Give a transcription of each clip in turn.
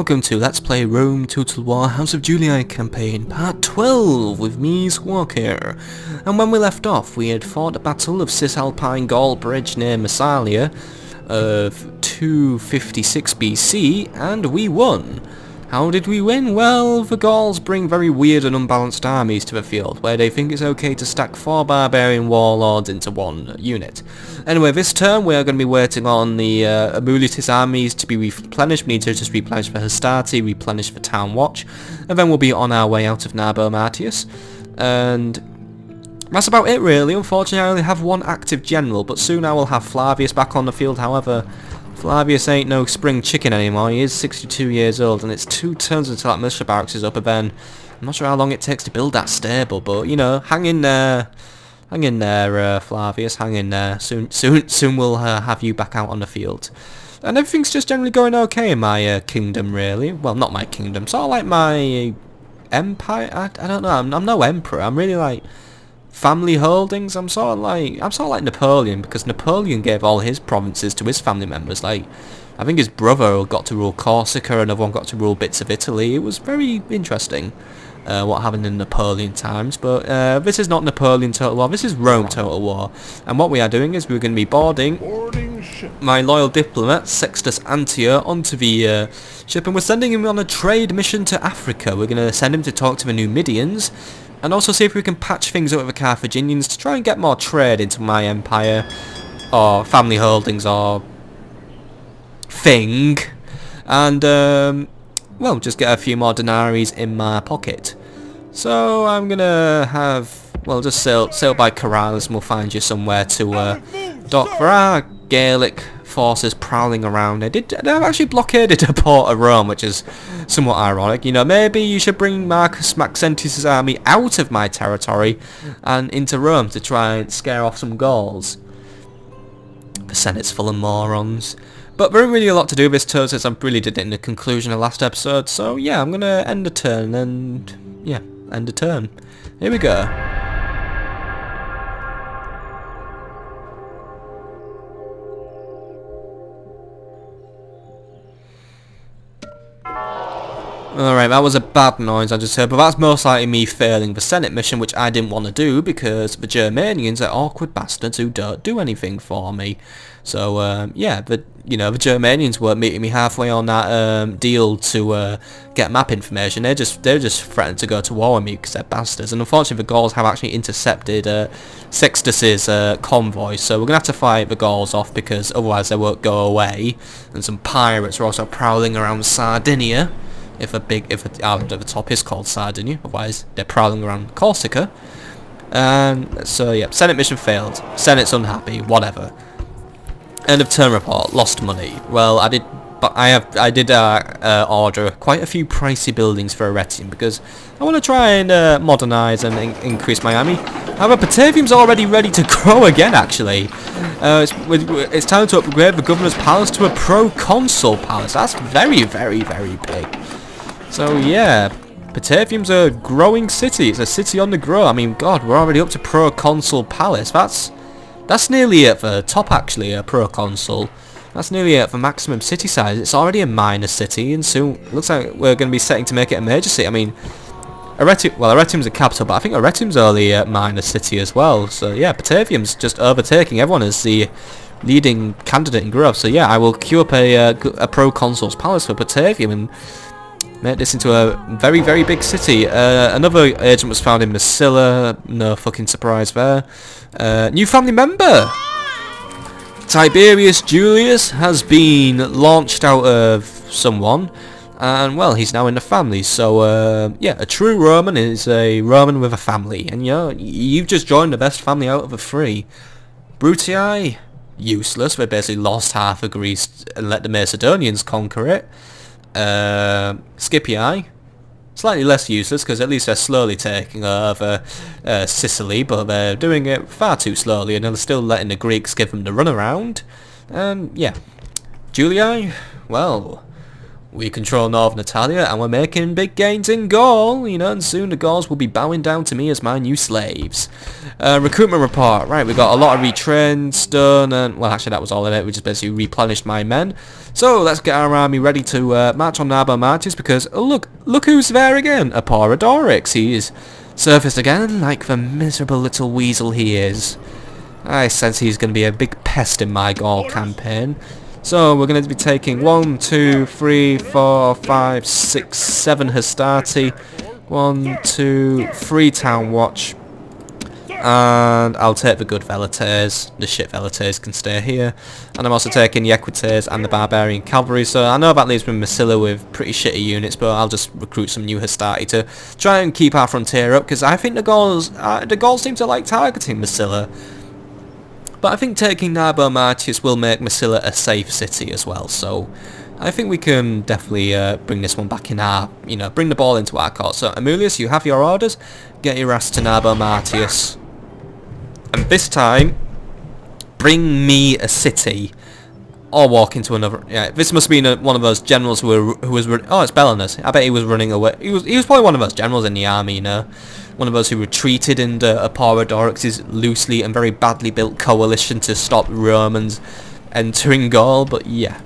welcome to Let's Play Rome Total War House of Julii campaign part 12 with me, Squawk here. And when we left off, we had fought the Battle of Cisalpine Gaul Bridge near Massilla of 256 BC, and we won. How did we win? Well, the Gauls bring very weird and unbalanced armies to the field, where they think it's okay to stack 4 barbarian warlords into one unit. Anyway, this turn we are going to be waiting on the Amulitis armies to be replenished. We need to just replenish the Hastati, replenish the Town Watch, and then we'll be on our way out of Narbo Martius. And that's about it really. Unfortunately, I only have one active general, but soon I will have Flavius back on the field. However, Flavius ain't no spring chicken anymore. He is 62 years old, and it's 2 turns until that militia barracks is up, and then I'm not sure how long it takes to build that stable, but you know, hang in there, Flavius, hang in there. Soon we'll have you back out on the field. And everything's just generally going okay in my kingdom, really. Well, not my kingdom, sort of like my empire. I don't know. I'm no emperor. I'm really like family holdings. I'm sort of like Napoleon, because Napoleon gave all his provinces to his family members. Like, I think his brother got to rule Corsica, another one got to rule bits of Italy. It was very interesting what happened in Napoleon times. But this is not Napoleon Total War, this is Rome Total War. And what we are doing is we're going to be boarding my loyal diplomat Sextus Antior onto the ship, and we're sending him on a trade mission to Africa. We're going to send him to talk to the Numidians, and also see if we can patch things up with the Carthaginians to try and get more trade into my empire, or family holdings, or thing. And, well, just get a few more denaries in my pocket. So, I'm gonna have, well, just sail by Corrales, and we'll find you somewhere to, dock. There are Gaelic forces prowling around. They've actually blockaded the port of Rome, which is somewhat ironic. You know, maybe you should bring Marcus Maxentius' army out of my territory and into Rome to try and scare off some Gauls. The Senate's full of morons. But there isn't really a lot to do this turn, since I really did it in the conclusion of last episode. So yeah, I'm gonna end the turn, and yeah, end the turn. Here we go. Alright, that was a bad noise I just heard, but that's most likely me failing the Senate mission, which I didn't want to do because the Germanians are awkward bastards who don't do anything for me. So, yeah, the Germanians weren't meeting me halfway on that deal to get map information. They're just threatened to go to war with me because they're bastards. And unfortunately, the Gauls have actually intercepted Sextus's convoy, so we're gonna have to fight the Gauls off because otherwise they won't go away. And some pirates are also prowling around Sardinia. If the island at the top is called Sardinia, otherwise they're prowling around Corsica. And so yeah, Senate mission failed. Senate's unhappy. Whatever. End of turn report. Lost money. Well, I did order quite a few pricey buildings for Arretium because I want to try and modernise and increase my army. However, Batavium's already ready to grow again. Actually, it's time to upgrade the governor's palace to a proconsul palace. That's very, very, very big. So yeah, Batavium's a growing city. It's a city on the grow. I mean, God, we're already up to proconsul palace. That's nearly at the top, actually, a proconsul. That's nearly at the maximum city size. It's already a minor city, and soon it looks like we're going to be setting to make it a major city. I mean, Arretium's a capital, but I think Arretium's only a minor city as well. So yeah, Batavium's just overtaking everyone as the leading candidate in growth. So yeah, I will queue up a proconsul's palace for Batavium and make this into a very, very big city. Another agent was found in Massilla. No fucking surprise there. New family member! Tiberius Julius has been launched out of someone. And, well, he's now in the family. So, yeah, a true Roman is a Roman with a family. And, you know, you've just joined the best family out of the 3. Brutii? Useless. They basically lost half of Greece and let the Macedonians conquer it. Scipii, slightly less useless because at least they're slowly taking over Sicily, but they're doing it far too slowly and they're still letting the Greeks give them the runaround. And yeah, Julii, well, We control Northern Italia and we're making big gains in Gaul, you know, and soon the Gauls will be bowing down to me as my new slaves. Recruitment report. Right, we got a lot of retrains done, and, well, actually that was all of it. We just basically replenished my men. So, let's get our army ready to march on Narbo Martis, because, oh, look who's there again. Apollodorix. He is surfaced again, like the miserable little weasel he is. I sense he's going to be a big pest in my Gaul campaign. So we're going to be taking 1, 2, 3, 4, 5, 6, 7 Hastati, 1, 2, 3 Town Watch, and I'll take the good Velites. The shit Velites can stay here, and I'm also taking the Equites and the Barbarian Cavalry. So I know that leaves me Massilla with pretty shitty units, but I'll just recruit some new Hastati to try and keep our frontier up, because I think the Gauls seem to like targeting Massilla. But I think taking Narbo Martis will make Massilla a safe city as well, so I think we can definitely bring this one back in our, you know, bring the ball into our court. So Amulius, you have your orders, get your ass to Narbo Martis. And this time, bring me a city, or walk into another. Yeah, this must have been one of those generals who was oh, it's Belenus. I bet he was running away. He was probably one of those generals in the army, you know. One of those who retreated under Apollodorix's loosely and very badly built coalition to stop Romans entering Gaul. But yeah,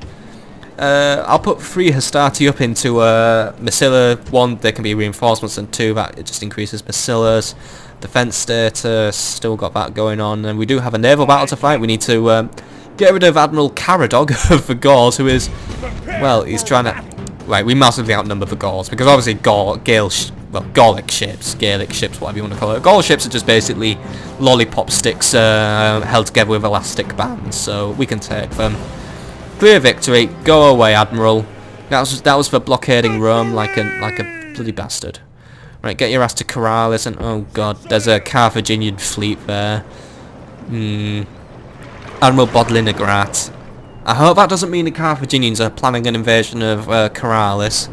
I'll put 3 Hastati up into Massilla. 1, there can be reinforcements, and 2, that it just increases Massilla's defense status. Still got that going on, and we do have a naval battle to fight. We need to get rid of Admiral Caradog of the Gauls, who is, well, he's trying to. Right, we massively outnumber the Gauls, because obviously Gallic ships, whatever you want to call it. Gaul ships are just basically lollipop sticks held together with elastic bands, so we can take them. Clear victory. Go away, Admiral. That was for blockading Rome like a bloody bastard. Right, get your ass to Corrales, and oh god, there's a Carthaginian fleet there. Admiral Bodlinagrat. I hope that doesn't mean the Carthaginians are planning an invasion of Corrales,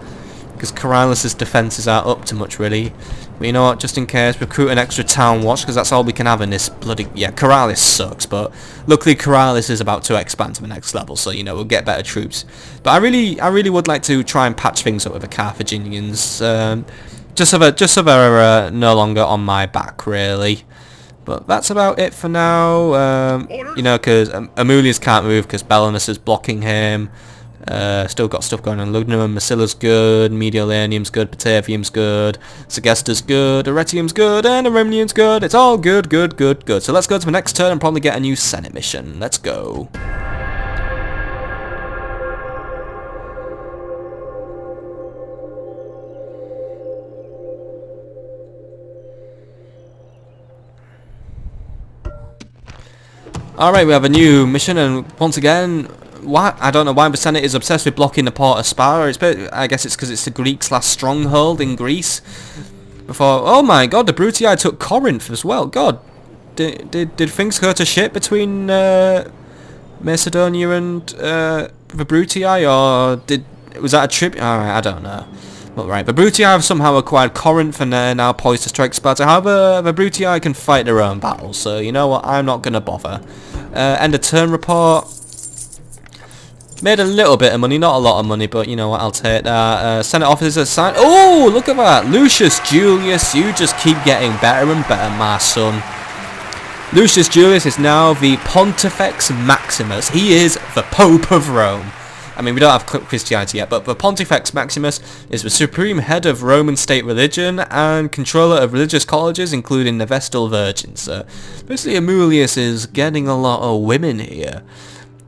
because Corrales' defences aren't up to much really. But you know what, just in case, recruit an extra town watch, because that's all we can have in this bloody. Yeah, Corrales sucks, but luckily Corrales is about to expand to the next level, so you know we'll get better troops. But I really would like to try and patch things up with the Carthaginians, just so they're no longer on my back really. But that's about it for now, you know, because Amulius can't move because Belenus is blocking him. Still got stuff going on. Lugdunum, Massilla's good, Mediolanium's good, Batavium's good, Segesta's good, Arretium's good, and Aremnian's good. It's all good. So let's go to the next turn and probably get a new Senate mission. Let's go. Alright, we have a new mission, and once again, I don't know why the Senate is obsessed with blocking the port of Spa. I guess it's because it's the Greeks' last stronghold in Greece. Before, oh my god, the Brutii took Corinth as well. God, did things go to shit between Macedonia and the Brutii, or was that a trip? Alright, I don't know. But right, the Brutii have somehow acquired Corinth and they're now poised to strike Sparta. However, the Brutii can fight their own battles, so you know what, I'm not going to bother. End of turn report. Made a little bit of money, not a lot of money, but you know what, I'll take that. Senate officers assigned. Oh, look at that. Lucius Julius, you just keep getting better and better, my son. Lucius Julius is now the Pontifex Maximus. He is the Pope of Rome. I mean, we don't have Christianity yet, but the Pontifex Maximus is the supreme head of Roman state religion and controller of religious colleges, including the Vestal Virgins. Basically, Amulius is getting a lot of women here.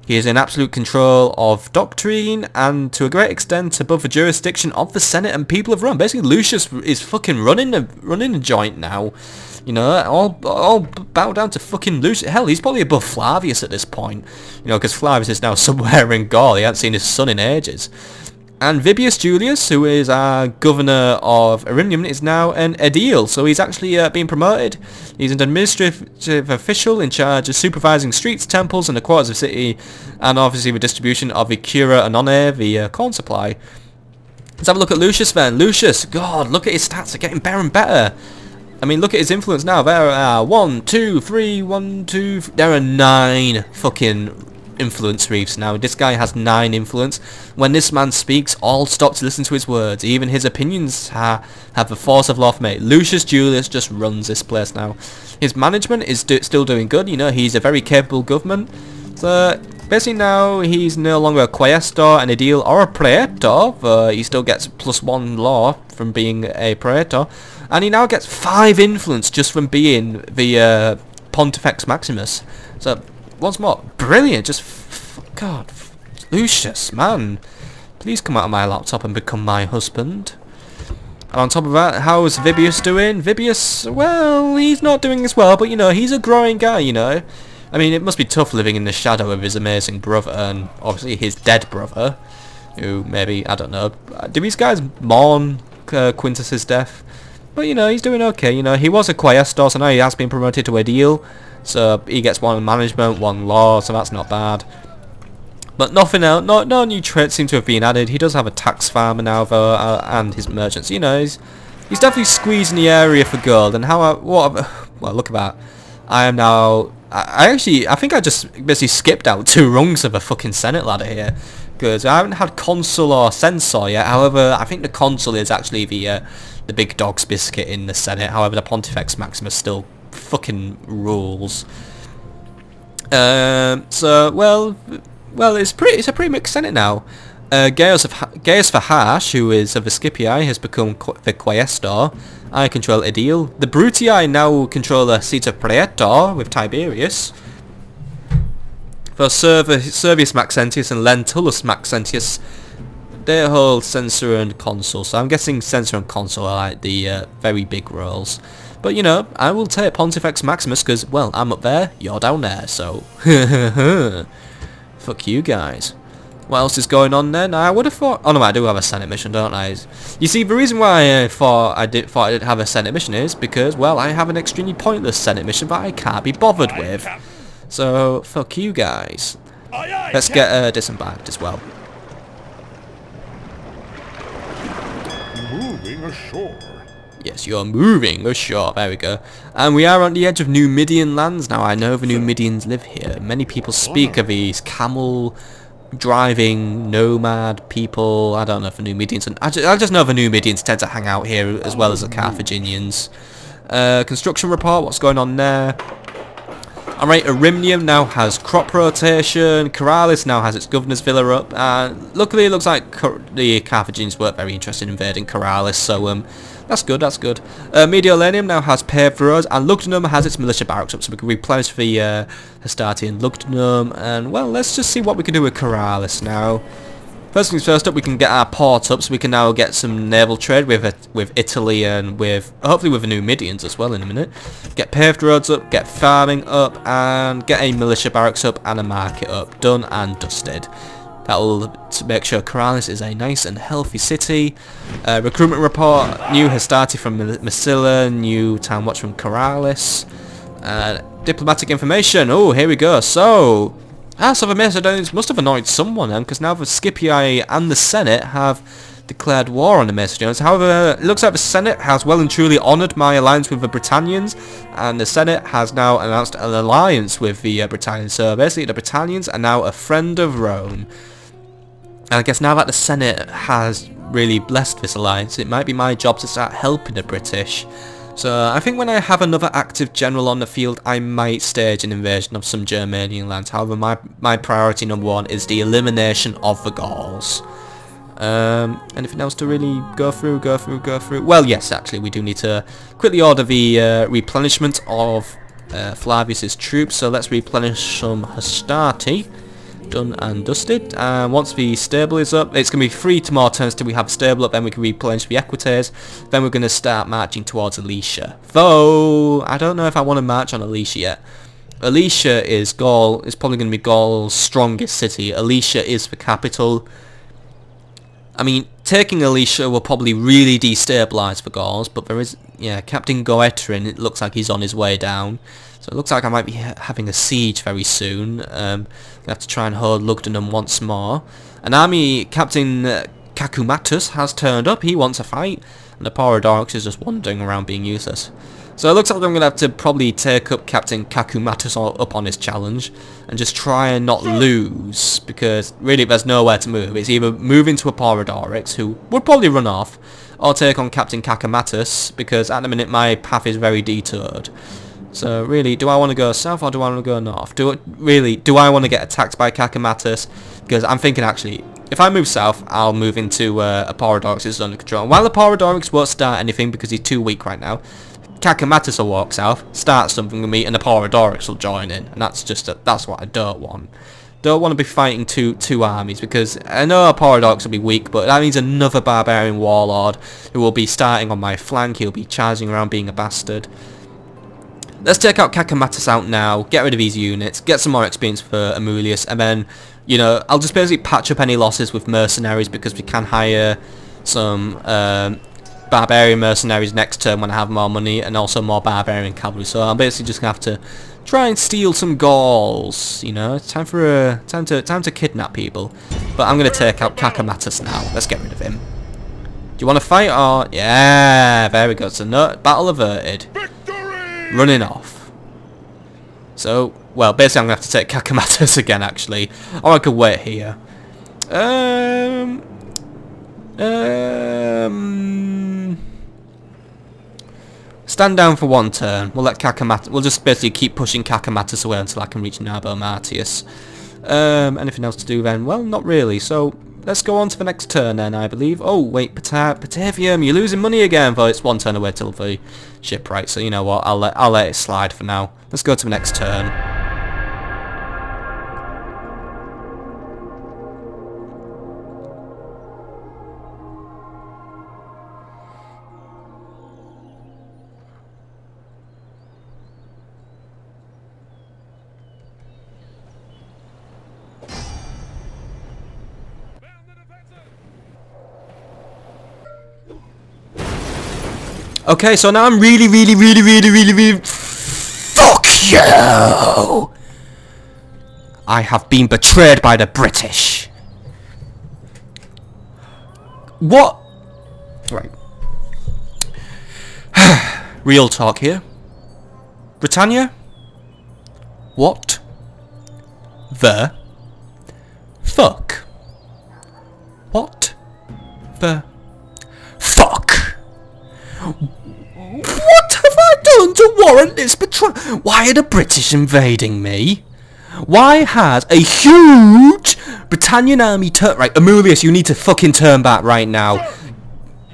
He is in absolute control of doctrine and, to a great extent, above the jurisdiction of the Senate and people of Rome. Basically, Lucius is fucking running the joint now. You know, all bow down to fucking Lucius. Hell, he's probably above Flavius at this point. You know, because Flavius is now somewhere in Gaul. He hasn't seen his son in ages. And Vibius Julius, who is our governor of Arretium, is now an edile. So he's actually been promoted. He's an administrative official in charge of supervising streets, temples, and the quarters of the city, and obviously the distribution of the cura annone, the corn supply. Let's have a look at Lucius then. Lucius, God, look at his stats. They're getting better and better. I mean, look at his influence now. There are 1, 2, 3, 1, 2. There are 9 fucking influence reefs now. This guy has 9 influence. When this man speaks, all stop to listen to his words. Even his opinions have the force of law for me. Lucius Julius just runs this place now. His management is still doing good. You know, he's a very capable government. So basically now he's no longer a quaestor, an aedile, or a praetor, but he still gets +1 law from being a praetor. And he now gets 5 influence just from being the Pontifex Maximus. So once more, brilliant. Just God, Lucius, man, please come out of my laptop and become my husband. And on top of that, how's Vibius doing? Vibius, well, he's not doing as well, but you know, he's a growing guy, you know. I mean, it must be tough living in the shadow of his amazing brother, and obviously his dead brother, who maybe, I don't know, do these guys mourn Quintus's death? But you know, he's doing okay. You know, he was a quaestor, so now he has been promoted to aedile, so he gets 1 management, 1 law, so that's not bad. But nothing else, no new traits seem to have been added. He does have a tax farmer now though, and his merchants. You know, he's definitely squeezing the area for gold. And well, look at that. I am now. I think I just basically skipped out 2 rungs of a fucking Senate ladder here, because I haven't had consul or censor yet. However, I think the consul is actually the big dog's biscuit in the Senate. However, the Pontifex Maximus still fucking rules. So well, it's a pretty mixed Senate now. Gaius Fahash, who is of the Scipii, has become the quaestor. I control aedile. The Brutii now control the seat of praetor with Tiberius. For Servius Maxentius and Lentulus Maxentius, they hold censor and consul. So I'm guessing censor and consul are like the very big roles. But you know, I will take Pontifex Maximus because, well, I'm up there, you're down there, so fuck you guys. What else is going on then? I would have thought... Oh no, I do have a Senate mission, don't I? You see, the reason why I thought I didn't have a Senate mission is because, well, I have an extremely pointless Senate mission that I can't be bothered with. So, fuck you guys. Let's get disembarked as well. Moving ashore. Yes, you're moving ashore. There we go. And we are on the edge of Numidian lands now. I know the Numidians live here. Many people speak of these camel driving nomad people. I don't know if the Numidians, and I just know the Numidians tend to hang out here as well as the Carthaginians. Construction report, what's going on there? Alright, Arimnium now has crop rotation. Corralis now has its governor's villa up, and luckily it looks like the Carthaginians weren't very interested in invading Corralis, so that's good, that's good. Mediolanium now has paved roads, and Lugdunum has its militia barracks up, so we can replenish the Hastati Lugdunum, and well, let's just see what we can do with Corralis now. First things first up, we can get our port up, so we can now get some naval trade with Italy and hopefully with the Numidians as well in a minute. Get paved roads up, get farming up, and get a militia barracks up and a market up. Done and dusted. That will make sure Corralis is a nice and healthy city. Recruitment report, new Hastati from Massilla, new town watch from Corralis. Diplomatic information, oh here we go. So the Macedonians must have annoyed someone then, because now the Scipii and the Senate have declared war on the Macedonians. However, it looks like the Senate has well and truly honoured my alliance with the Britannians, and the Senate has now announced an alliance with the Britannians. So basically the Britannians are now a friend of Rome. And I guess now that the Senate has really blessed this alliance, it might be my job to start helping the British. So I think when I have another active general on the field, I might stage an invasion of some Germanian lands. However, my priority number 1 is the elimination of the Gauls. Anything else to really go through? Well, yes, actually, we do need to quickly order the replenishment of Flavius's troops. So let's replenish some Hastati. Done and dusted. And once the stable is up, it's going to be 3 more turns till we have a stable up, then we can replenish the equites, then we're going to start marching towards Alicia. Though, I don't know if I want to march on Alicia yet. Alicia is Gaul, it's probably going to be Gaul's strongest city. Alicia is the capital. I mean, taking Alicia will probably really destabilise the Gauls, but there is, yeah, Captain Goetrin, it looks like he's on his way down. So it looks like I might be having a siege very soon. Gonna have to try and hold Lugdunum once more. An army, Captain Kakumatus has turned up. He wants a fight, and the poor Dorix is just wandering around being useless. So it looks like I'm going to have to probably take up Captain Kakumatus up on his challenge and just try and not lose, because really there's nowhere to move. It's either move into a Porodorix, who would probably run off, or take on Captain Kakumatus, because at the minute my path is very detoured. So really, do I want to go south or do I want to go north? Do I want to get attacked by Kakumatus? Because I'm thinking actually, if I move south, I'll move into a Porodorix that's under control. And while the Porodorix won't start anything because he's too weak right now, Kakumatus will walk south, start something with me, and the Porodorix will join in. And that's just that's what I don't want. Don't want to be fighting two armies, because I know a Porodorix will be weak, but that means another barbarian warlord who will be starting on my flank. He'll be charging around being a bastard. Let's take out Kakumatus out now, get rid of these units, get some more experience for Amulius, and then, you know, I'll just basically patch up any losses with mercenaries, because we can hire some barbarian mercenaries next turn when I have more money, and also more barbarian cavalry. So I'm basically just gonna have to try and steal some Gauls. You know, it's time for time to kidnap people. But I'm gonna take out Kakumatus now. Let's get rid of him. Do you want to fight or? Yeah, there we go. So no, battle averted. Victory! Running off. So, well, basically I'm gonna have to take Kakumatus again, actually, or I could wait here. Stand down for one turn. We'll let Kakumatus. We'll just basically keep pushing Kakumatus away until I can reach Narbo Martius. Anything else to do then? Well, not really. So let's go on to the next turn then, I believe. Oh wait, Batavium, you're losing money again. But it's one turn away till the shipwright. So you know what? I'll let it slide for now. Let's go to the next turn. Okay, so now I'm really fuck you! I have been betrayed by the British. What? Right. Real talk here. Britannia? What the fuck? What the fuck? What have I done to warrant this betrayal? Why are the British invading me? Why has a huge Britannian army right, Amulius, you need to fucking turn back right now.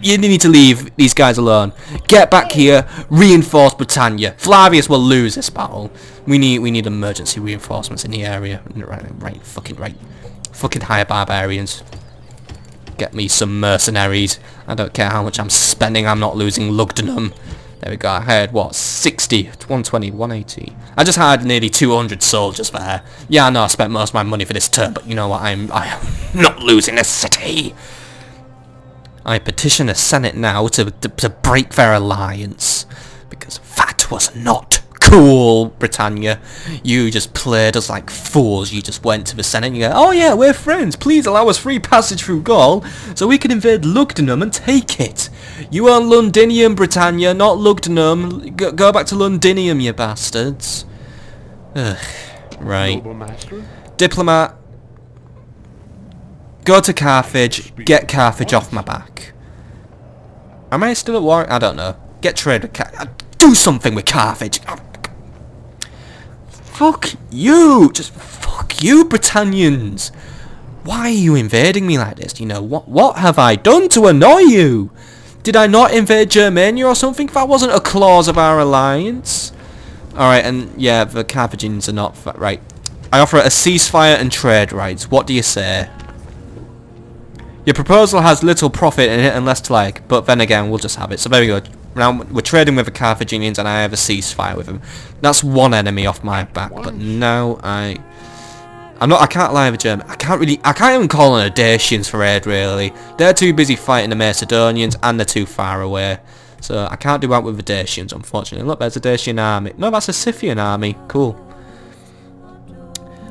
You need to leave these guys alone. Get back here, reinforce Britannia. Flavius will lose this battle. We need emergency reinforcements in the area. Right, fucking hire barbarians. Get me some mercenaries. I don't care how much I'm spending, I'm not losing Lugdunum. There we go, I hired what, 60, 120, 180. I just hired nearly 200 soldiers there. Yeah, I know I spent most of my money for this turn, but you know what, I am not losing this city. I petition the Senate now to break their alliance, because that was not cool, Britannia. You just played us like fools. You just went to the Senate and you go, oh yeah, we're friends, please allow us free passage through Gaul so we can invade Lugdunum and take it. You are Londinium, Britannia, not Lugdunum. Go back to Londinium, you bastards. Ugh. Right. Diplomat, go to Carthage, get Carthage off my back. Am I still at war? I don't know. Get trade with Carthage. Do something with Carthage. Fuck you! Just fuck you, Britannians! Why are you invading me like this? You know, what have I done to annoy you? Did I not invade Germania or something? That wasn't a clause of our alliance. Alright, and yeah, the Carthaginians are not... Right. I offer a ceasefire and trade rights. What do you say? Your proposal has little profit in it and less to like, but then again, we'll just have it. So there we go. Now we're trading with the Carthaginians and I have a ceasefire with them. That's one enemy off my back, but now I can't lie with Germany. I can't even call on the Dacians for aid really. They're too busy fighting the Macedonians and they're too far away. So I can't do that with the Dacians, unfortunately. Look, there's a Dacian army. No, that's a Scythian army. Cool.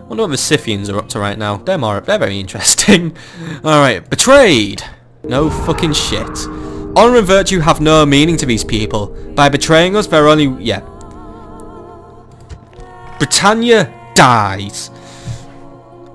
Wonder what the Scythians are up to right now. They're very interesting. Alright, betrayed! No fucking shit. Honour and virtue have no meaning to these people. By betraying us, they're only... yeah. Britannia dies.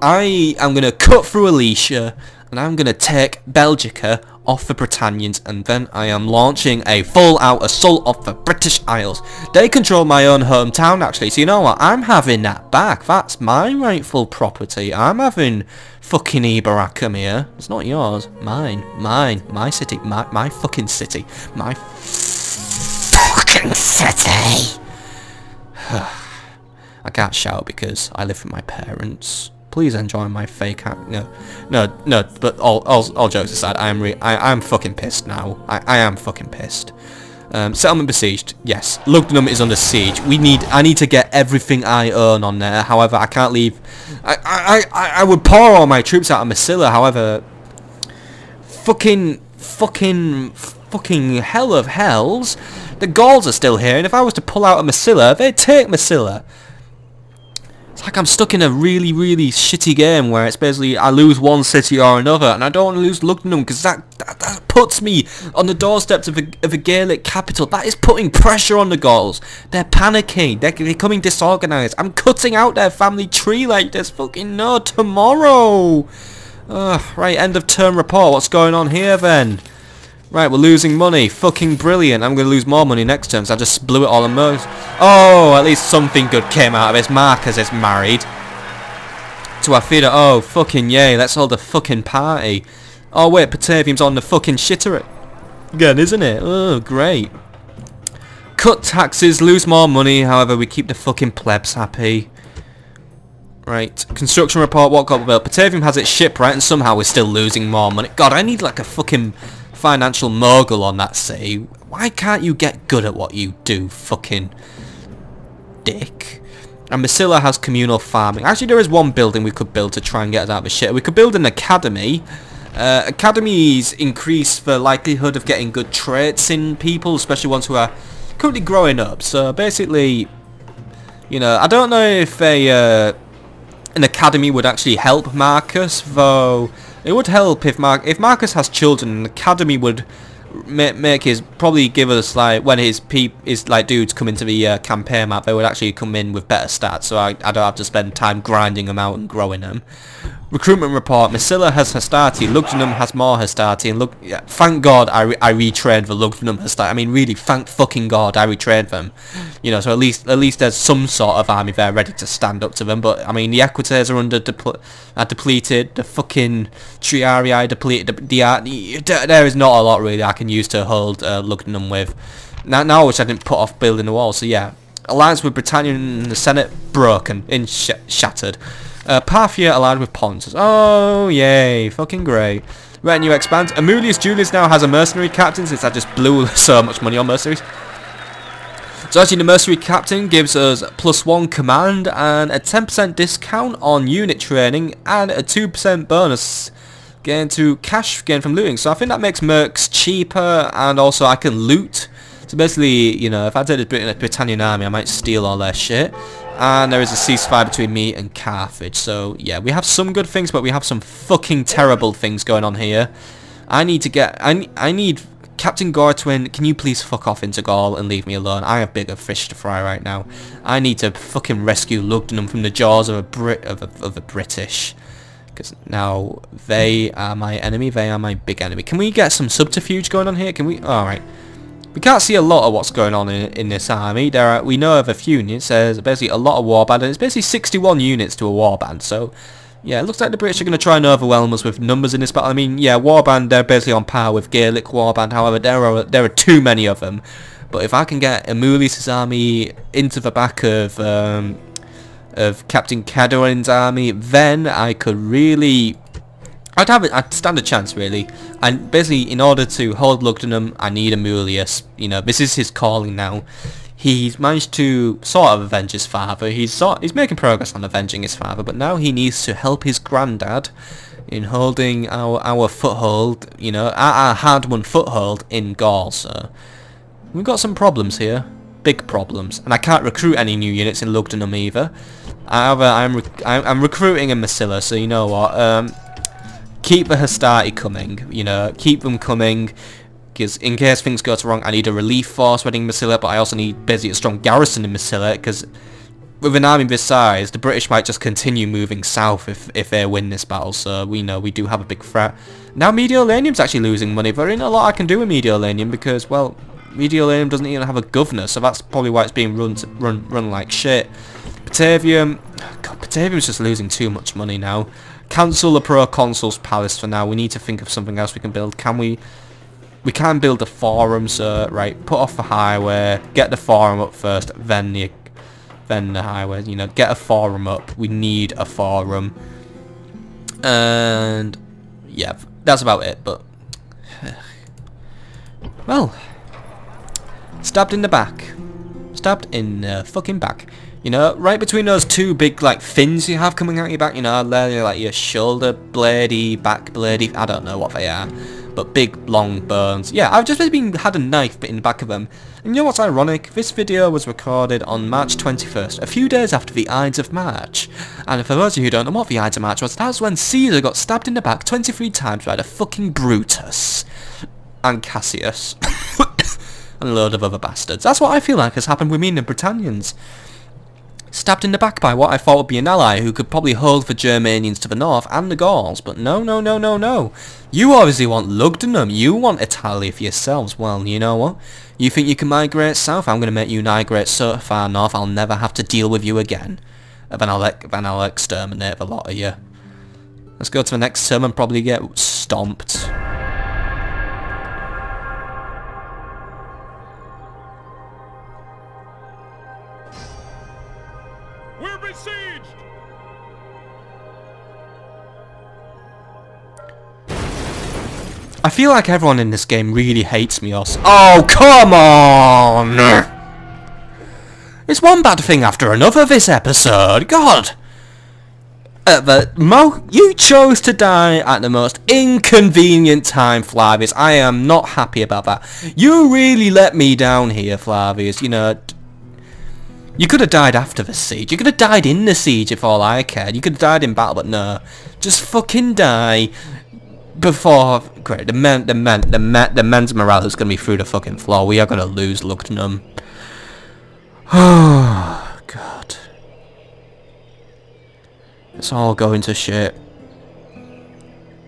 I am going to cut through Alicia, and I'm going to take Belgica off the Britannians, and then I am launching a full-out assault off the British Isles. They control my own hometown, actually, so you know what? I'm having that back. That's my rightful property. I'm having fucking Ibaracum here. It's not yours. Mine. My city. My fucking city. My fucking city. I can't shout because I live with my parents. Please enjoy my fake no, but all jokes aside, I'm fucking pissed now. I am fucking pissed. Settlement besieged. Yes. Lugdunum is under siege. I need to get everything I own on there. However, I can't leave. I would pour all my troops out of Massilla. However, fucking hell of hells. The Gauls are still here, and if I was to pull out of Massilla, they'd take Massilla. It's like I'm stuck in a really shitty game where it's basically I lose one city or another, and I don't want to lose Lugdunum because that puts me on the doorsteps of a Gaelic capital. That is putting pressure on the Gauls. They're panicking. They're becoming disorganised. I'm cutting out their family tree like there's fucking no tomorrow. Right, end of term report. What's going on here then? Right, we're losing money. Fucking brilliant. I'm going to lose more money next term, so I just blew it all on most. Oh, at least something good came out of this. Marcus is married to Afida. Oh, fucking yay. Let's hold a fucking party. Oh, wait, Batavium's on the fucking shitter again, isn't it? Oh, great. Cut taxes, lose more money. However, we keep the fucking plebs happy. Right, construction report. What got built? Batavium has its shipwright, and somehow we're still losing more money. God, I need like a fucking financial mogul on that city. Why can't you get good at what you do, fucking dick? And Massilla has communal farming. Actually, there is one building we could build to try and get us out of the shit. We could build an academy. Academies increase the likelihood of getting good traits in people, especially ones who are currently growing up. So basically, you know, I don't know if an academy would actually help Marcus, though. It would help if Marcus has children. An academy would make his probably give us like when his like dudes come into the campaign map, they would actually come in with better stats. So I don't have to spend time grinding them out and growing them. Recruitment report. Massilla has Hastati. Lugdunum has more Hastati. And look, yeah, thank God I retrained the Lugdunum Hastati. I mean, really, thank fucking God I retrained them. You know, so at least there's some sort of army there ready to stand up to them. But I mean, the Equites are depleted. The fucking Triarii are depleted. There is not a lot really I can use to hold Lugdunum with. Now I wish I didn't put off building the wall. So yeah, alliance with Britannia and the Senate broken, shattered. Parthia allied with Pontus. Oh, yay. Fucking great. Retinue expands. Amulius Julius now has a mercenary captain since I just blew so much money on mercenaries. So actually the mercenary captain gives us +1 command and a 10% discount on unit training and a 2% bonus gain to cash gain from looting. So I think that makes mercs cheaper, and also I can loot. So basically, you know, if I did a Britannian army, I might steal all their shit. And there is a ceasefire between me and Carthage. So yeah, we have some good things, but we have some fucking terrible things going on here. I need Captain Gortwin, can you please fuck off into Gaul and leave me alone? I have bigger fish to fry right now. I need to fucking rescue Lugdunum from the jaws of the British. Because now they are my enemy, they are my big enemy. Can we get some subterfuge going on here? Can we? Alright. We can't see a lot of what's going on in this army. We know of a few units. There's basically a lot of warband, and it's basically 61 units to a warband. So, yeah, it looks like the British are going to try and overwhelm us with numbers in this battle. I mean, yeah, warband, they're basically on par with Gaelic warband. However, there are too many of them. But if I can get Amulius' army into the back of Captain Cadwin's army, then I could really... I'd stand a chance, really. And basically, in order to hold Lugdunum, I need Amulius. You know, this is his calling now. He's managed to sort of avenge his father. He's making progress on avenging his father, but now he needs to help his granddad in holding our foothold. You know, our hard-won foothold in Gaul. So we've got some problems here, big problems, and I can't recruit any new units in Lugdunum either. However, I'm recruiting in Massilla, so you know what. Keep the Hastati coming, you know, keep them coming. because in case things go wrong, I need a relief force ready in Massilla, but I also need basically a strong garrison in Massilla, because with an army this size, the British might just continue moving south if they win this battle, so we know we do have a big threat. Now Mediolanium's actually losing money, but there ain't a lot I can do with Mediolanium, because, well, Mediolanium doesn't even have a governor, so that's probably why it's being run like shit. Batavium, God, Batavium's just losing too much money now. Cancel the Proconsul's Palace for now. We need to think of something else we can build. Can we? We can build a forum, so, right, put off the highway, get the forum up first, then the highway, you know, get a forum up. We need a forum. And, yeah, that's about it, but, well, stabbed in the back. Stabbed in the fucking back. You know, right between those two big, like, fins you have coming out your back, you know, they're like your shoulder bladey, back bladey, I don't know what they are, but big, long bones. Yeah, I've just had a knife bit in the back of them. And you know what's ironic? This video was recorded on March 21st, a few days after the Ides of March. And for those of you who don't know what the Ides of March was, that was when Caesar got stabbed in the back 23 times by the fucking Brutus. And Cassius. And a load of other bastards. That's what I feel like has happened with me and the Britannians. Stabbed in the back by what I thought would be an ally who could probably hold the Germanians to the north and the Gauls, but no, no, no, no, no. You obviously want Lugdunum, you want Italy for yourselves. Well, you know what? You think you can migrate south? I'm going to make you migrate so far north I'll never have to deal with you again. Then I'll exterminate the lot of you. Let's go to the next term and probably get stomped. We're besieged! I feel like everyone in this game really hates me or oh, come on! It's one bad thing after another this episode, God! You chose to die at the most inconvenient time, Flavius. I am not happy about that. You really let me down here, Flavius, you know. You could have died after the siege. You could have died in the siege if all I cared. You could have died in battle, but no. Just fucking die before. Great. The men's morale is gonna be through the fucking floor. We are gonna lose Lugdunum. Oh God. It's all going to shit.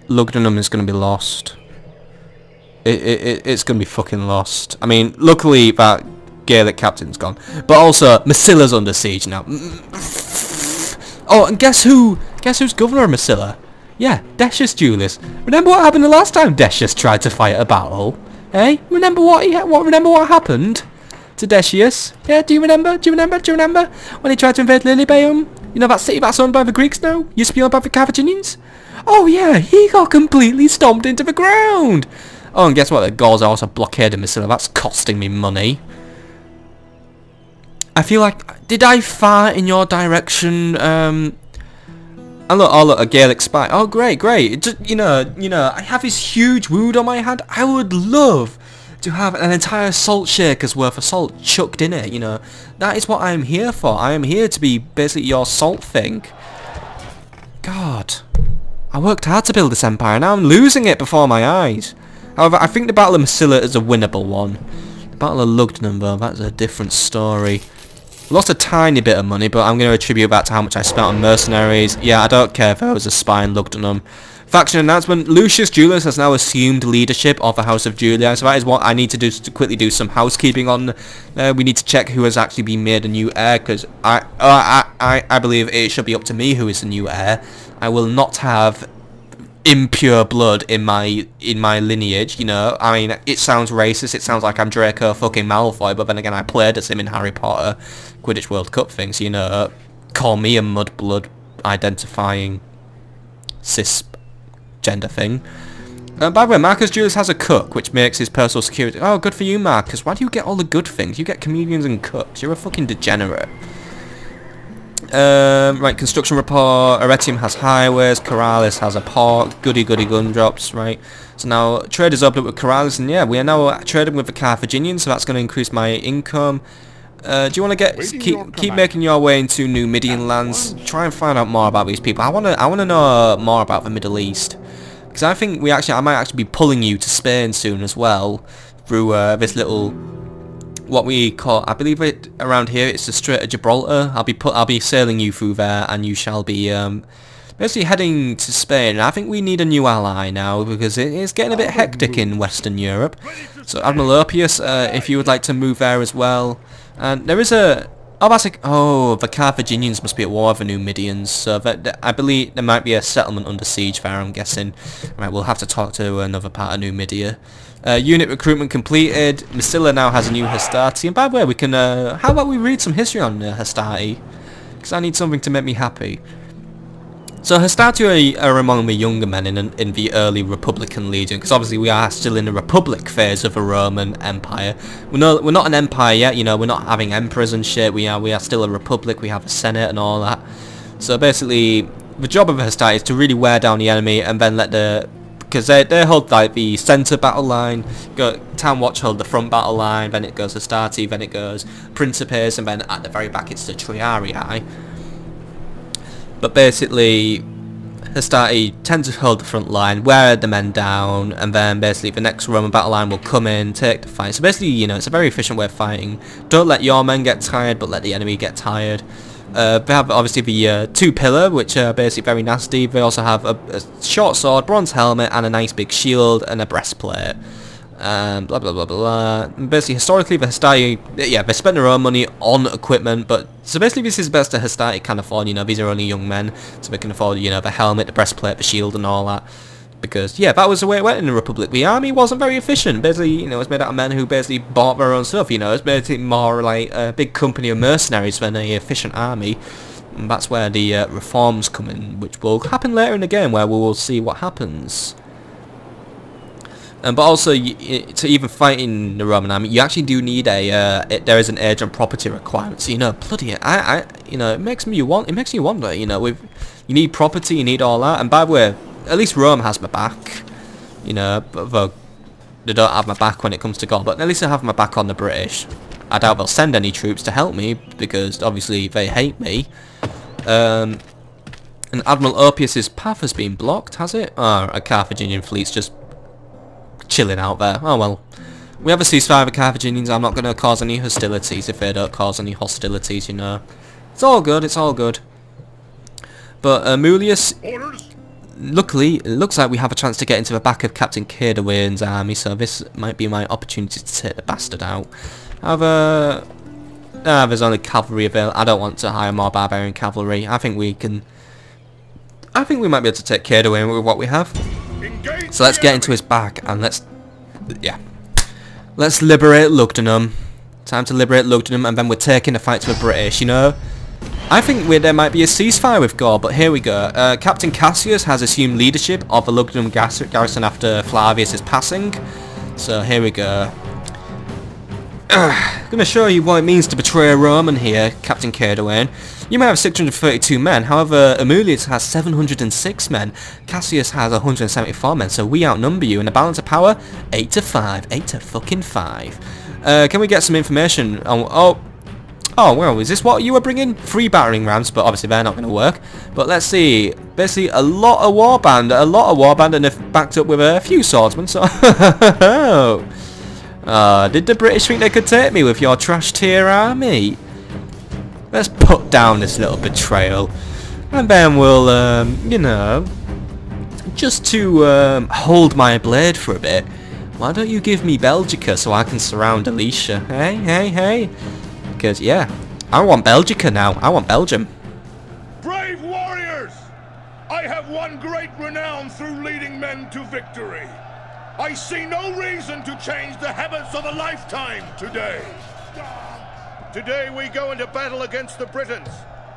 Lugdunum is gonna be lost. It's gonna be fucking lost. I mean, luckily that Gaelic captain's gone, but also Massilla's under siege now. Oh, and guess who's governor of Massilla? Yeah, Decius Julius. Remember what happened the last time Decius tried to fight a battle? Eh? Remember what happened to Decius? Yeah, do you remember? Do you remember when he tried to invade Lilybaeum? You know that city that's owned by the Greeks now? Used to be owned by the Carthaginians? Oh yeah, he got completely stomped into the ground. Oh, and guess what? The Gauls are also blockading Massilla. That's costing me money. I feel like, did I fart in your direction? And look, oh look, a Gaelic spy. Oh great, great. Just, you know, I have this huge wound on my hand. I would love to have an entire salt shaker's worth of salt chucked in it, you know. That is what I'm here for. I am here to be basically your salt thing. God. I worked hard to build this empire, now I'm losing it before my eyes. However, I think the Battle of Massilla is a winnable one. The Battle of Lugdunum, though, that's a different story. Lost a tiny bit of money, but I'm going to attribute that to how much I spent on mercenaries. Yeah, I don't care if I was a spy in Lugdunum. Faction announcement. Lucius Julius has now assumed leadership of the House of Julii, so that is what I need to do, to quickly do some housekeeping on. We need to check who has actually been made a new heir, because I believe it should be up to me who is the new heir. I will not have impure blood in my lineage, you know. I mean, it sounds racist, it sounds like I'm Draco fucking Malfoy, but then again I played as him in Harry Potter Quidditch World Cup things, you know. Call me a mudblood identifying cisgender thing. By the way, Marcus Julius has a cook, which makes his personal security. Oh, good for you, Marcus. Why do you get all the good things? You get comedians and cooks. You're a fucking degenerate. Right, construction report. Arretium has highways. Corralis has a port. Goody gun drops. Right. So now trade is open with Corralis, and yeah, we are now trading with the Carthaginians, so that's going to increase my income. Do you want to keep making your way into Numidian lands? Try and find out more about these people. I want to know more about the Middle East. because I think I might actually be pulling you to Spain soon as well through this little, what we call, I believe it around here, it's the Strait of Gibraltar. I'll be sailing you through there, and you shall be basically heading to Spain. I think we need a new ally now because it is getting a bit hectic in Western Europe. So Admiral Urpius, if you would like to move there as well. And there is a... Oh, the Carthaginians must be at war with the Numidians, so I believe there might be a settlement under siege there, I'm guessing. Right, we'll have to talk to another part of Numidia. Unit recruitment completed. Massilla now has a new Hastati. And by the way, we can... how about we read some history on Hastati? Because I need something to make me happy. So Hastati are among the younger men in the early Republican Legion, because obviously we are still in the Republic phase of the Roman Empire. We're not an empire yet, you know, we're not having emperors and shit, we are still a republic, we have a senate and all that. So basically, the job of Hastati is to really wear down the enemy and then let because they hold like the centre battle line, Town Watch hold the front battle line, then it goes Hastati, then it goes Principes, and then at the very back it's the Triarii. But basically, Hastati tend to hold the front line, wear the men down, and then basically the next Roman battle line will come in, take the fight. So basically, you know, it's a very efficient way of fighting. Don't let your men get tired, but let the enemy get tired. They have obviously the two pillar, which are basically very nasty. They also have a short sword, bronze helmet, and a nice big shield and a breastplate. Blah blah blah blah. And basically, historically, the Hastati, yeah, they spend their own money on equipment, but so basically, this is the best the Hastati can afford. You know, these are only young men, so they can afford, you know, the helmet, the breastplate, the shield, and all that. Because yeah, that was the way it went in the Republic. The army wasn't very efficient. Basically, you know, it's made out of men who basically bought their own stuff. You know, it's basically more like a big company of mercenaries than an efficient army. And that's where the reforms come in, which will happen later in the game, where we will see what happens. But also, to even fight in the Roman army, you actually do need there is an age and property requirement. So, you know, bloody, you know, it makes you wonder, you know, you need property, you need all that. And by the way, at least Rome has my back, you know, though they don't have my back when it comes to Gaul, but at least they have my back on the British. I doubt they'll send any troops to help me, because obviously they hate me. And Admiral Urpius's path has been blocked, has it? Oh, a Carthaginian fleet's just chilling out there. Oh well. We have a ceasefire with Carthaginians. I'm not going to cause any hostilities if they don't cause any hostilities, you know. It's all good, it's all good. But Mulius, luckily, it looks like we have a chance to get into the back of Captain Caedwayne's army, so this might be my opportunity to take the bastard out. However, there's only cavalry available. I don't want to hire more barbarian cavalry. I think we might be able to take Caedwayne with what we have. So let's get into his back and let's liberate Lugdunum. Time to liberate Lugdunum, and then we're taking the fight to the British, you know. I think there might be a ceasefire with Gaul, but here we go. Captain Cassius has assumed leadership of the Lugdunum garrison after Flavius' passing. So here we go. I'm going to show you what it means to betray a Roman here, Captain Caedwayne. You may have 632 men, however, Amulius has 706 men, Cassius has 174 men, so we outnumber you, and the balance of power, 8 to 5, 8 to fucking 5. Can we get some information on, oh, well, is this what you were bringing? 3 battering rams, but obviously they're not going to work. But let's see, basically a lot of warband, and they've backed up with a few swordsmen, so, did the British think they could take me with your trash tier army? Let's put down this little betrayal, and then we'll, you know, just to hold my blade for a bit, why don't you give me Belgica so I can surround Alicia? Hey. Because, yeah, I want Belgica now. I want Belgium. Brave warriors! I have won great renown through leading men to victory. I see no reason to change the habits of a lifetime today. Today we go into battle against the Britons,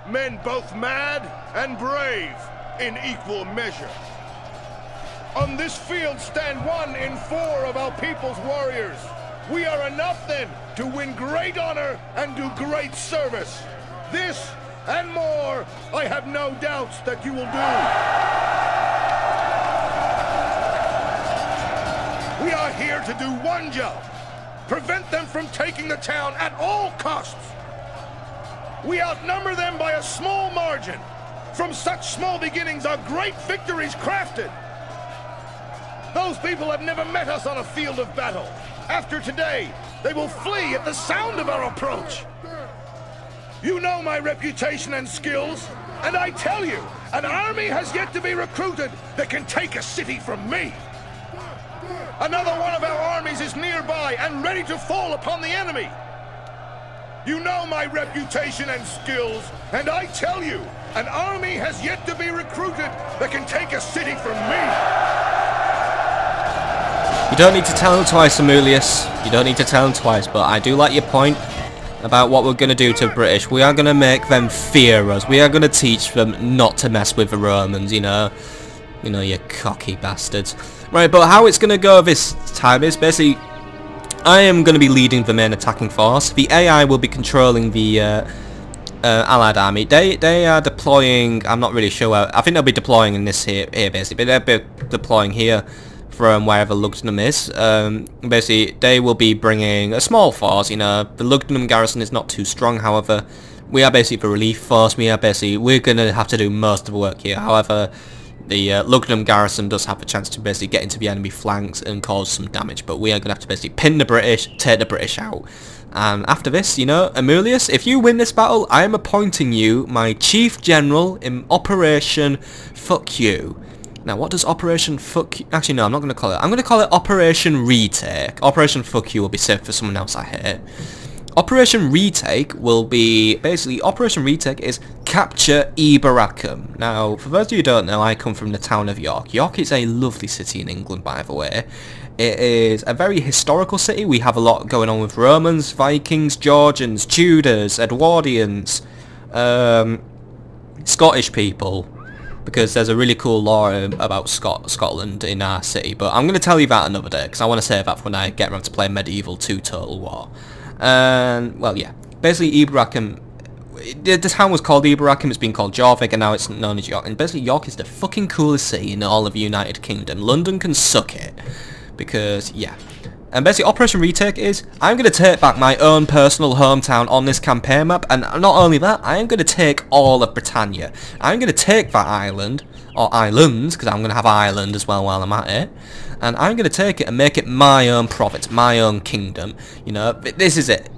men both mad and brave in equal measure. On this field stand 1 in 4 of our people's warriors. We are enough then to win great honor and do great service. This and more, I have no doubts that you will do. We are here to do one job. Prevent them from taking the town at all costs. We outnumber them by a small margin. From such small beginnings are great victories crafted. Those people have never met us on a field of battle. After today, they will flee at the sound of our approach. You know my reputation and skills, and I tell you, an army has yet to be recruited that can take a city from me. Another one of our armies is nearby and ready to fall upon the enemy. You know my reputation and skills, and I tell you, an army has yet to be recruited that can take a city from me. You don't need to tell him twice, Amulius. You don't need to tell him twice, but I do like your point about what we're going to do to the British. We are going to make them fear us. We are going to teach them not to mess with the Romans, you know. You know, you cocky bastards. Right, but how it's going to go this time is basically I am going to be leading the main attacking force. The AI will be controlling the Allied army. They are deploying, I'm not really sure where, I think they'll be deploying in this here basically, but they'll be deploying here from wherever Lugdunum is. Basically, they will be bringing a small force, you know. The Lugdunum garrison is not too strong, however, we are basically the relief force. We're going to have to do most of the work here. However, the Lugdunum garrison does have a chance to basically get into the enemy flanks and cause some damage, but we are going to have to basically pin the British, take the British out. And after this, you know, Amulius, if you win this battle, I am appointing you my Chief General in Operation Fuck You. Now, what does Operation Fuck You... Actually, no, I'm not going to call it. I'm going to call it Operation Retake. Operation Fuck You will be safe for someone else I hate. Operation Retake will be... Basically, Operation Retake is capture Eboracum. Now, for those of you who don't know, I come from the town of York. York is a lovely city in England, by the way. It is a very historical city. We have a lot going on with Romans, Vikings, Georgians, Tudors, Edwardians, Scottish people. Because there's a really cool law about Scotland in our city. But I'm going to tell you that another day, because I want to save that for when I get around to play Medieval 2 Total War. And, well, yeah. Basically, Eboracum... The town was called Eboracum, it's been called Jorvik, and now it's known as York. And basically, York is the fucking coolest city in all of the United Kingdom. London can suck it. Because, yeah. And basically, Operation Retake is, I'm going to take back my own personal hometown on this campaign map, and not only that, I am going to take all of Britannia. I'm going to take that island, or islands, because I'm going to have Ireland as well while I'm at it, and I'm going to take it and make it my own province, my own kingdom. You know, this is it.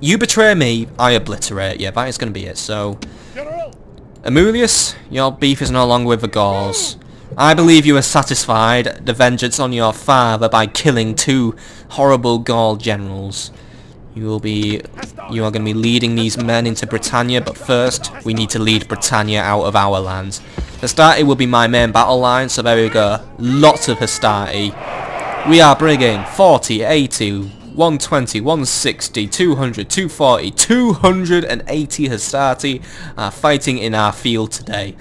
You betray me, I obliterate you. That is going to be it. So, Amulius, your beef is no longer with the Gauls. I believe you are satisfied the vengeance on your father by killing 2 horrible Gaul generals. You are going to be leading these men into Britannia, but first we need to lead Britannia out of our lands. Hastati will be my main battle line, so there we go. Lots of Hastati. We are bringing 40, 80, 120, 160, 200, 240, 280 Hastati are fighting in our field today.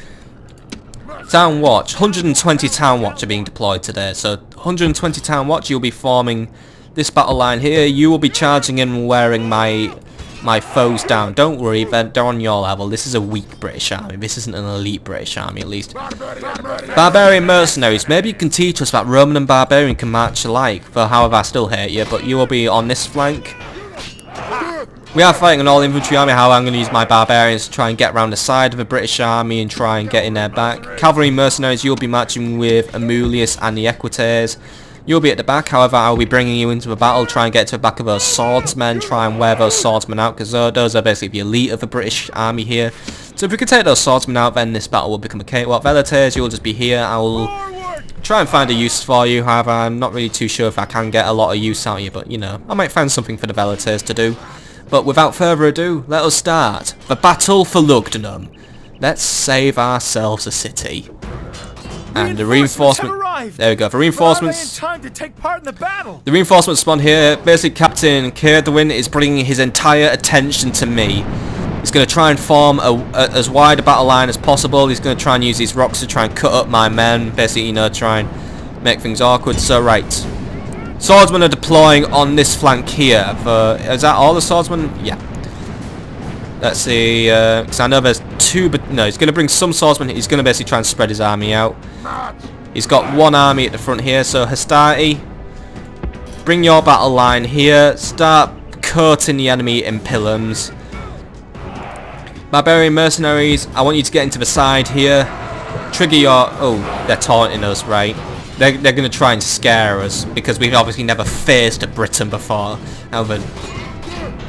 Town Watch, 120 Town Watch are being deployed today, so 120 Town Watch, you'll be forming this battle line here. You will be charging in and wearing my foes down. Don't worry, they're on your level. This is a weak British army. This isn't an elite British army, at least. Barbarian mercenaries, maybe you can teach us that Roman and Barbarian can march alike, but however I still hate you, but you will be on this flank. We are fighting an all-infantry army, however I'm going to use my barbarians to try and get around the side of the British army and try and get in their back. Cavalry mercenaries, you'll be marching with Amulius and the Equites. You'll be at the back, however I'll be bringing you into the battle, try and get to the back of those swordsmen, try and wear those swordsmen out, because those are basically the elite of the British army here. So if we can take those swordsmen out, then this battle will become a cakewalk. Velites, you'll just be here. I'll try and find a use for you, however I'm not really too sure if I can get a lot of use out of you, but you know, I might find something for the Velites to do. But without further ado, let us start the battle for Lugdunum. Let's save ourselves a city. And the reinforcements. There we go. The reinforcements. The reinforcements spawn here. Basically, Captain Caerdwin is bringing his entire attention to me. He's going to try and form as wide a battle line as possible. He's going to try and use these rocks to try and cut up my men. Basically, you know, try and make things awkward. So right. Swordsmen are deploying on this flank here. Is that all the swordsmen? Yeah. Let's see. Because I know there's 2, but no, he's going to bring some swordsmen. He's going to basically try and spread his army out. He's got 1 army at the front here. So Hastati, bring your battle line here. Start coating the enemy in pillums. Barbarian mercenaries, I want you to get into the side here. Trigger your... Oh, they're taunting us, right. they're going to try and scare us because we've obviously never faced a Briton before. However,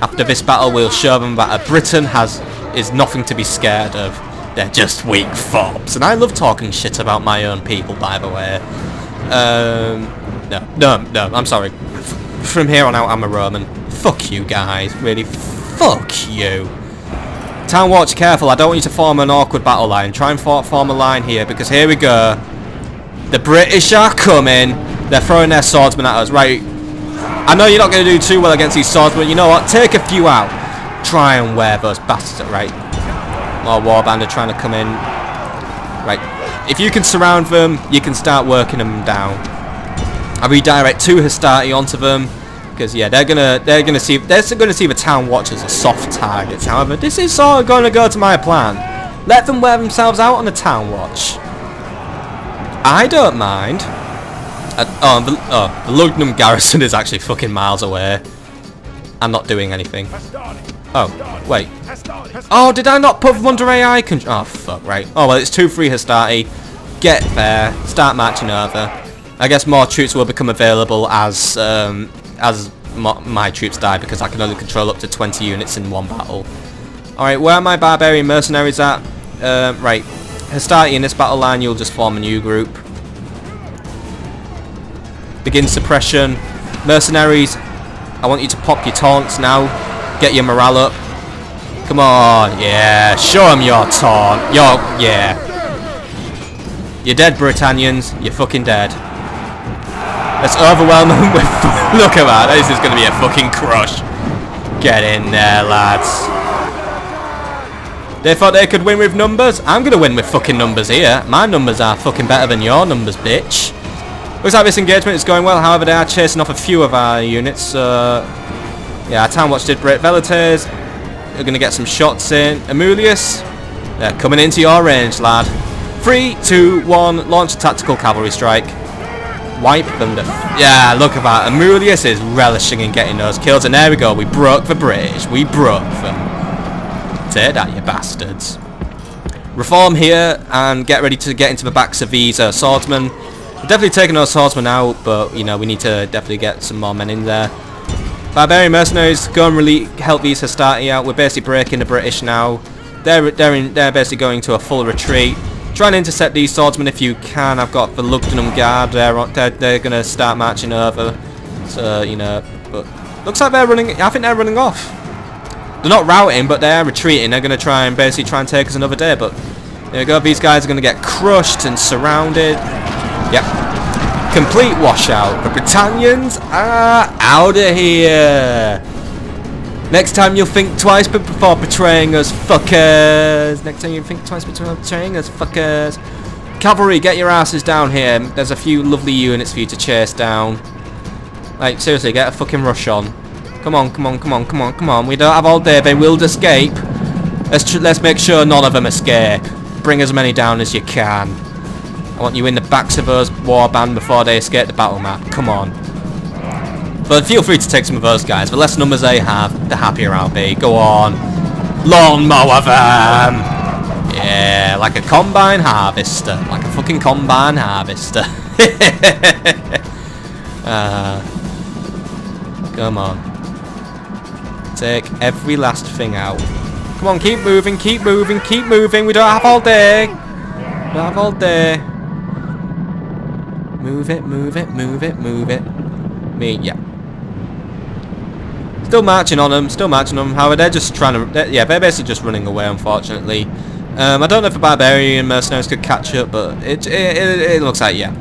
after this battle, we'll show them that a Briton is nothing to be scared of. They're just weak fobs. And I love talking shit about my own people, by the way. No, I'm sorry. From here on out, I'm a Roman. Fuck you guys, really. Fuck you. Town Watch, careful. I don't want you to form an awkward battle line. Try and form a line here, because here we go. The British are coming. They're throwing their swordsmen at us. Right. I know you're not going to do too well against these swordsmen. You know what? Take a few out. Try and wear those bastards. Right. More warband are trying to come in. Right. If you can surround them, you can start working them down. I redirect 2 Hastati onto them. Because yeah, they're gonna see the Town Watch as a soft target. However, this is sort of gonna go to my plan. Let them wear themselves out on the Town Watch. I don't mind. The Lugdunum garrison is actually fucking miles away. I'm not doing anything. Oh, wait. Oh, did I not put them under AI control? Oh, fuck, right. Oh, well, it's 2-3 Hastati. Get there. Start marching over. I guess more troops will become available as my troops die, because I can only control up to 20 units in one battle. Alright, where are my barbarian mercenaries at? Right. Hastati in this battle line, you'll just form a new group. Begin suppression. Mercenaries, I want you to pop your taunts now. Get your morale up. Come on, yeah. Show them your taunt. Yeah. You're dead, Britannians. You're fucking dead. Let's overwhelm them with... Look at that. This is going to be a fucking crush. Get in there, lads. They thought they could win with numbers? I'm going to win with fucking numbers here. My numbers are fucking better than your numbers, bitch. Looks like this engagement is going well. However, they are chasing off a few of our units. Yeah, our Town Watch did break. Velites, they're going to get some shots in. Amulius, they're coming into your range, lad. 3, 2, 1, launch a tactical cavalry strike. Wipe them to... Yeah, look at that. Amulius is relishing in getting those kills. And there we go. We broke the British. We broke them. Take that, you bastards. Reform here and get ready to get into the backs of these swordsmen. We're definitely taking those swordsmen out, but, you know, we need to definitely get some more men in there. Barbarian mercenaries, go and really help these Hastati out. We're basically breaking the British now. They're basically going to a full retreat. Try and intercept these swordsmen if you can. I've got the Lugdunum Guard. They're going to start marching over. So, you know, but looks like they're running. I think they're running off. They're not routing, but they are retreating. They're going to try and take us another day. But there we go. These guys are going to get crushed and surrounded. Yep. Complete washout. The Britannians are out of here. Next time you'll think twice before betraying us, fuckers. Next time you'll think twice before betraying us, fuckers. Cavalry, get your asses down here. There's a few lovely units for you to chase down. Like, seriously, get a fucking rush on. Come on, come on, come on, come on, come on. We don't have all day. They will escape. Let's make sure none of them escape. Bring as many down as you can. I want you in the backs of those warband before they escape the battle map. Come on. But feel free to take some of those guys. The less numbers they have, the happier I'll be. Go on. Lawnmower them! Yeah, like a combine harvester. Like a fucking combine harvester. Come on. Take every last thing out. Come on, keep moving, keep moving, keep moving. We don't have all day. We don't have all day. Move it, move it, move it, move it. Yeah. Still marching on them, still marching on them. However, they're just trying to... they're basically just running away, unfortunately. I don't know if the barbarian mercenaries could catch up, but it looks like, yeah.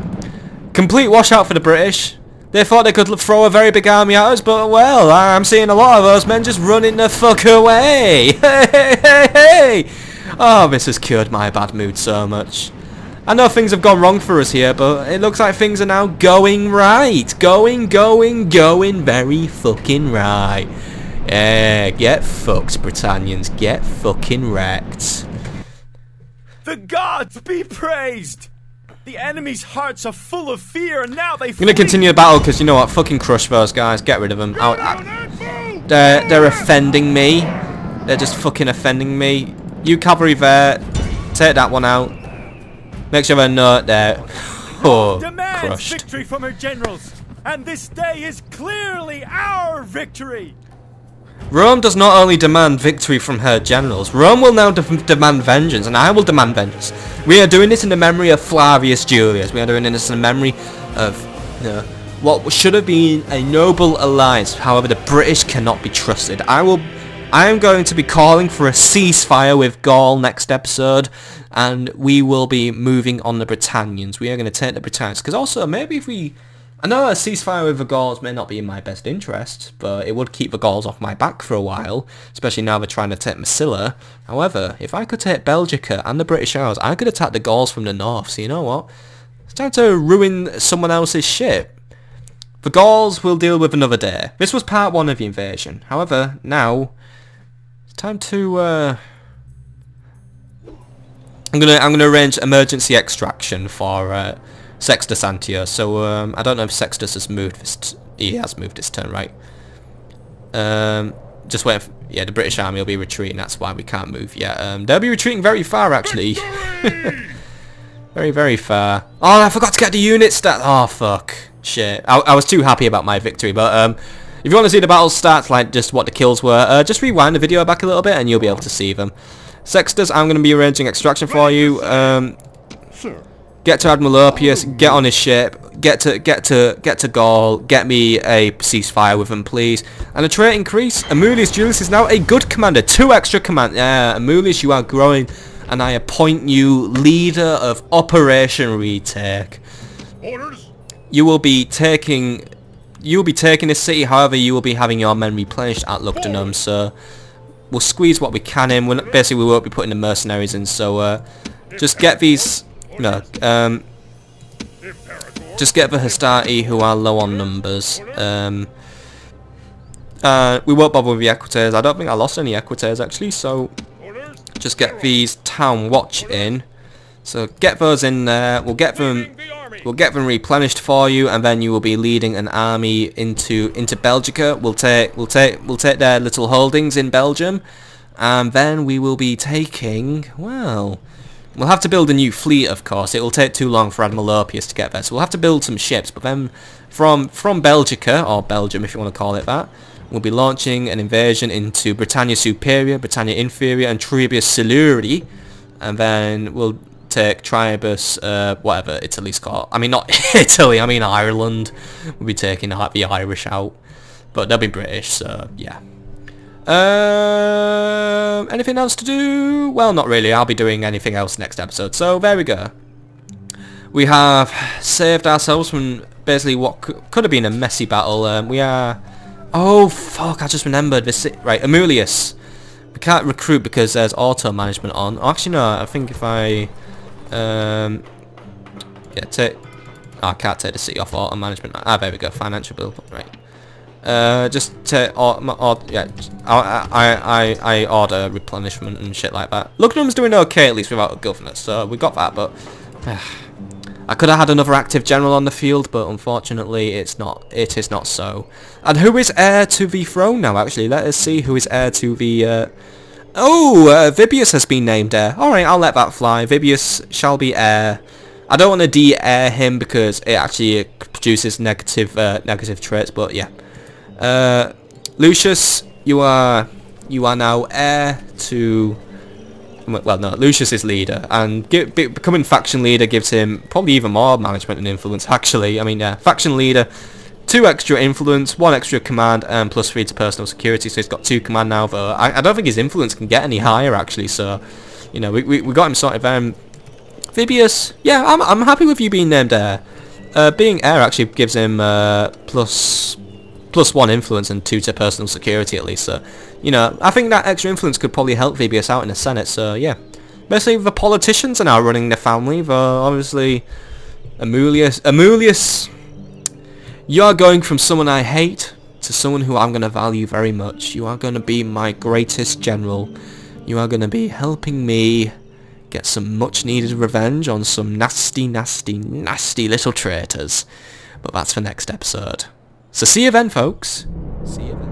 Complete washout for the British. They thought they could throw a very big army at us, but, well, I'm seeing a lot of those men just running the fuck away. Hey, hey, hey, hey! Oh, this has cured my bad mood so much. I know things have gone wrong for us here, but it looks like things are now going right. Going very fucking right. Yeah, get fucked, Britannians. Get fucking wrecked. The gods be praised! The enemy's hearts are full of fear, and now they I'm gonna continue the battle, because you know what? Fucking crush those guys. Get rid of them. They're offending me. They're just fucking offending me. You cavalry there. Take that one out. Make sure they're not there. Oh, demands crushed. victory from her generals, and this day is clearly our victory. Rome does not only demand victory from her generals, Rome will now demand vengeance, and I will demand vengeance. We are doing this in the memory of Flavius Julius. We are doing this in the memory of what should have been a noble alliance. However, the British cannot be trusted. I am going to be calling for a ceasefire with Gaul next episode, and we will be moving on the Britannians. We are going to take the Britannians, because also maybe if we... I know a ceasefire with the Gauls may not be in my best interest, but it would keep the Gauls off my back for a while, especially now they're trying to take Massilla. However, if I could take Belgica and the British Isles, I could attack the Gauls from the north, so you know what? It's time to ruin someone else's ship. The Gauls will deal with another day. This was part 1 of the invasion. However, now, it's time to... I'm gonna arrange emergency extraction for... Sextus Antiochus. So I don't know if Sextus has moved. He has moved this turn, right? Just wait. Yeah, the British army will be retreating. That's why we can't move yet. They'll be retreating very far, actually. Very, very far. Oh, I forgot to get the unit stat. Oh, fuck. Shit. I was too happy about my victory. But if you want to see the battle stats, like just what the kills were, just rewind the video back a little bit, and you'll be able to see them. Sextus, I'm going to be arranging extraction for you. Sir. Get to Admiral Oppius, get on his ship, get to Gaul, get me a ceasefire with him, please. And a trait increase. Amulius Julius is now a good commander. 2 extra command. Yeah, Amulius, you are growing, and I appoint you leader of Operation Retake. Orders. You will be taking this city. However, you will be having your men replenished at Lugdunum. So we'll squeeze what we can in. Basically, we won't be putting the mercenaries in. So just get these. No, just get the Hastati who are low on numbers. We won't bother with the Equites. I don't think I lost any Equites actually, so just get these town watch in. So get those in there. We'll get them replenished for you, and then you will be leading an army into Belgica. We'll take their little holdings in Belgium, and then we will be taking, well, we'll have to build a new fleet, of course. It will take too long for Admiral Oppius to get there, so we'll have to build some ships. But then from Belgica, or Belgium if you want to call it that, we'll be launching an invasion into Britannia Superior, Britannia Inferior, and Trebius Siluri, and then we'll take Tribus, whatever Italy's called. I mean, not Italy, I mean Ireland. We'll be taking the Irish out, but they'll be British, so yeah. Anything else to do? Well, not really. I'll be doing anything else next episode. So there we go. We have saved ourselves from basically what could have been a messy battle. We are... Oh, fuck, I just remembered this. Right, Amulius. We can't recruit because there's auto management on. Oh, actually, no, I think if I... yeah, take... Oh, I can't take the city off auto management. Ah, there we go. Financial bill. Right. Just to yeah, I order replenishment and shit like that. Lugdunum's doing okay, at least without a governor, so we got that. But I could have had another active general on the field, but unfortunately, it is not so. And who is heir to the throne now? Actually, let us see who is heir to the. Vibius has been named heir. All right, I'll let that fly. Vibius shall be heir. I don't want to de-heir him because it actually produces negative traits, but yeah. Lucius, you are now heir to... Well, no, Lucius is leader, and becoming faction leader gives him probably even more management and influence, actually. I mean, yeah, faction leader, 2 extra influence, 1 extra command, and +3 to personal security, so he's got 2 command now, but I don't think his influence can get any higher, actually, so, you know, we got him sorted. Vibius, yeah, I'm happy with you being named heir. Being heir actually gives him +1 influence and 2 to personal security at least, so, you know, I think that extra influence could probably help Vibius out in the Senate, so yeah. Basically, the politicians are now running the family, though obviously Amulius, you are going from someone I hate to someone who I'm going to value very much. You are going to be my greatest general. You are going to be helping me get some much needed revenge on some nasty, nasty, nasty little traitors. But that's for next episode. So see you then, folks. See you then.